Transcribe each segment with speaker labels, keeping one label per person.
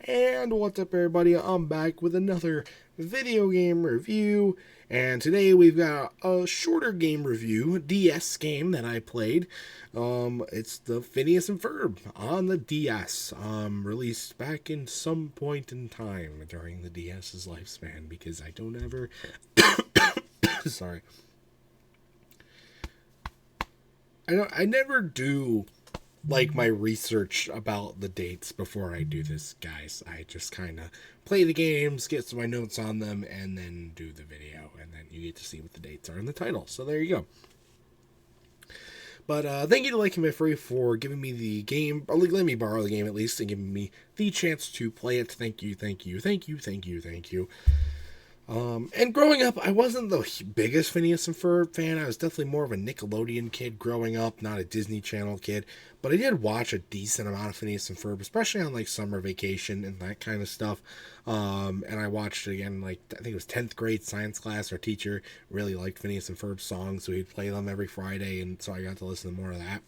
Speaker 1: And what's up, everybody? I'm back with another video game review, and today we've got a shorter game review, DS game that I played. It's the Phineas and Ferb on the DS, released back in some point in time during the DS's lifespan, because I don't ever... Sorry. I never do like my research about the dates before I do this, guys. I just kind of play the games, get some of my notes on them, and then do the video, and then you get to see what the dates are in the title. So there you go. But thank you to LikunMiffery for giving me the game, or letting me borrow the game at least, and giving me the chance to play it. Thank you, thank you, thank you, thank you, thank you. And growing up, I wasn't the biggest Phineas and Ferb fan. I was definitely more of a Nickelodeon kid growing up, not a Disney Channel kid. But I did watch a decent amount of Phineas and Ferb, especially on like summer vacation and that kind of stuff. And I watched it again, like I think it was 10th grade science class. Our teacher really liked Phineas and Ferb songs, so he'd play them every Friday, and so I got to listen to more of that.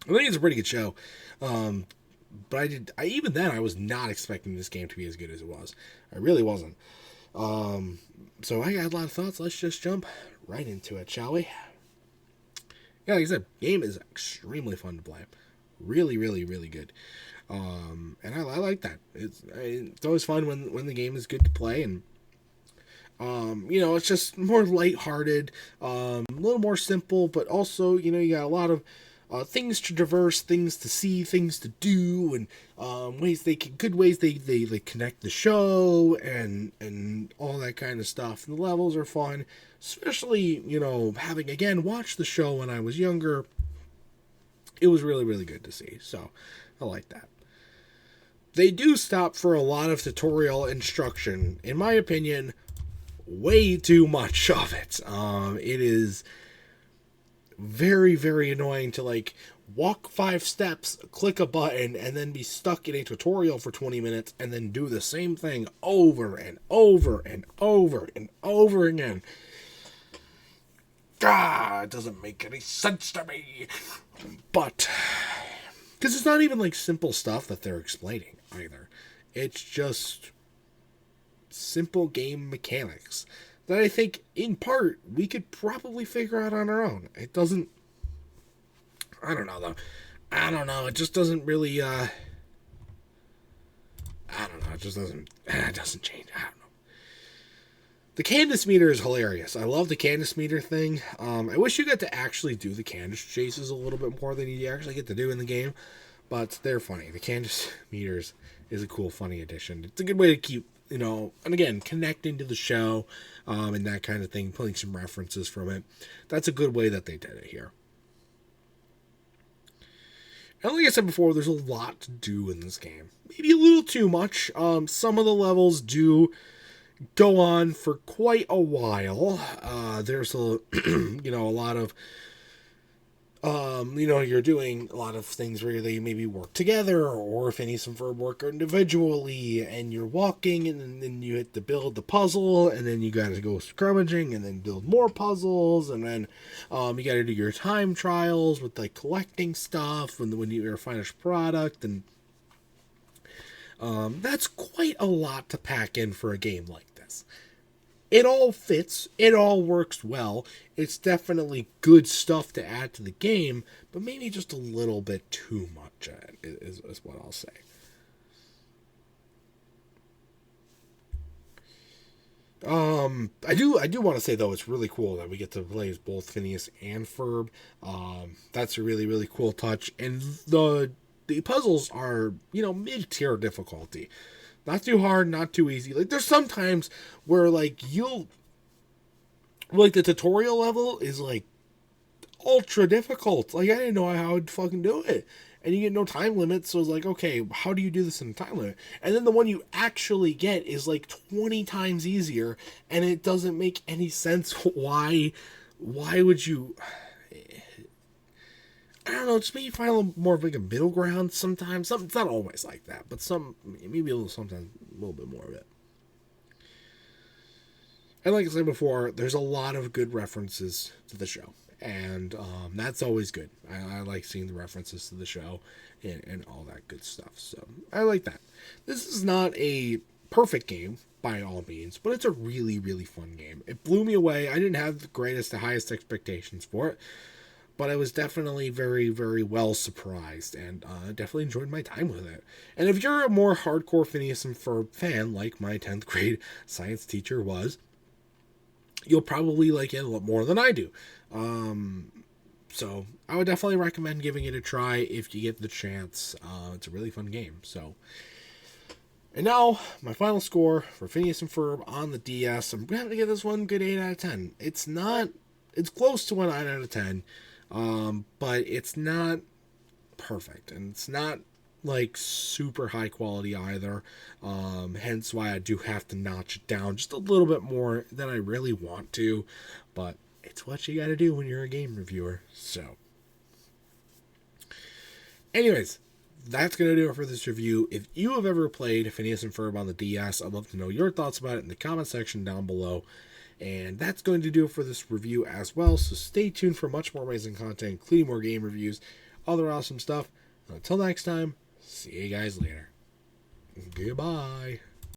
Speaker 1: I think it's a pretty good show. But even then I was not expecting this game to be as good as it was. I really wasn't. So I got a lot of thoughts. Let's just jump right into it, shall we? Yeah, like I said, game is extremely fun to play. Really, really, really good. And I like that. It's always fun when the game is good to play, and it's just more lighthearted, a little more simple, but also, you got a lot of things to traverse, things to see, things to do, and good ways they connect the show and all that kind of stuff. And the levels are fun, especially having again watched the show when I was younger. It was really, really good to see. So I like that. They do stop for a lot of tutorial instruction, in my opinion. Way too much of it. It is very, very annoying to like walk 5 steps, click a button, and then be stuck in a tutorial for 20 minutes and then do the same thing over and over and over and over again. It doesn't make any sense to me. But because it's not even like simple stuff that they're explaining either. It's just simple game mechanics that I think, in part, we could probably figure out on our own. It doesn't... I don't know, though. I don't know. It just doesn't really, I don't know. It just doesn't... It doesn't change. I don't know. The Candace meter is hilarious. I love the Candace meter thing. I wish you got to actually do the Candace chases a little bit more than you actually get to do in the game. But they're funny. The Candace meters is a cool, funny addition. It's a good way to keep... and again, connecting to the show, and that kind of thing, pulling some references from it. That's a good way that they did it here. And like I said before, there's a lot to do in this game. Maybe a little too much. Some of the levels do go on for quite a while. There's a, a lot of, you're doing a lot of things where they maybe work together, or Phineas and Ferb work individually, and you're walking, and then you hit to build the puzzle, and then you gotta go scrummaging, and then build more puzzles, and then you gotta do your time trials with like collecting stuff when you're a finished product, and that's quite a lot to pack in for a game like this. It all fits. It all works well. It's definitely good stuff to add to the game, but maybe just a little bit too much is what I'll say. I do want to say, though, it's really cool that we get to play as both Phineas and Ferb. That's a really, really cool touch. And the puzzles are, mid-tier difficulty. Not too hard, not too easy. Like, there's some times where, like, the tutorial level is, like, ultra difficult. Like, I didn't know how I'd fucking do it. And you get no time limit, so it's like, okay, how do you do this in a time limit? And then the one you actually get is, like, 20 times easier, and it doesn't make any sense. Why would you... I don't know, just maybe find a little more of like a middle ground sometimes. It's not always like that, but maybe sometimes a little bit more of it. And like I said before, there's a lot of good references to the show. And that's always good. I like seeing the references to the show and all that good stuff. So I like that. This is not a perfect game by all means, but it's a really, really fun game. It blew me away. I didn't have the highest expectations for it, but I was definitely very, very well surprised, and definitely enjoyed my time with it. And if you're a more hardcore Phineas and Ferb fan, like my 10th grade science teacher was, you'll probably like it a lot more than I do. So I would definitely recommend giving it a try if you get the chance. It's a really fun game. So, and now my final score for Phineas and Ferb on the DS. I'm gonna give this one a good 8 out of 10. It's close to a 9 out of 10, but it's not perfect, and it's not like super high quality either. Hence why I do have to notch it down just a little bit more than I really want to, but it's what you gotta do when you're a game reviewer. So anyways, that's gonna do it for this review. If you have ever played Phineas and Ferb on the DS, I'd love to know your thoughts about it in the comment section down below. And that's going to do it for this review as well, so stay tuned for much more amazing content, including more game reviews, other awesome stuff. Until next time, see you guys later. Goodbye.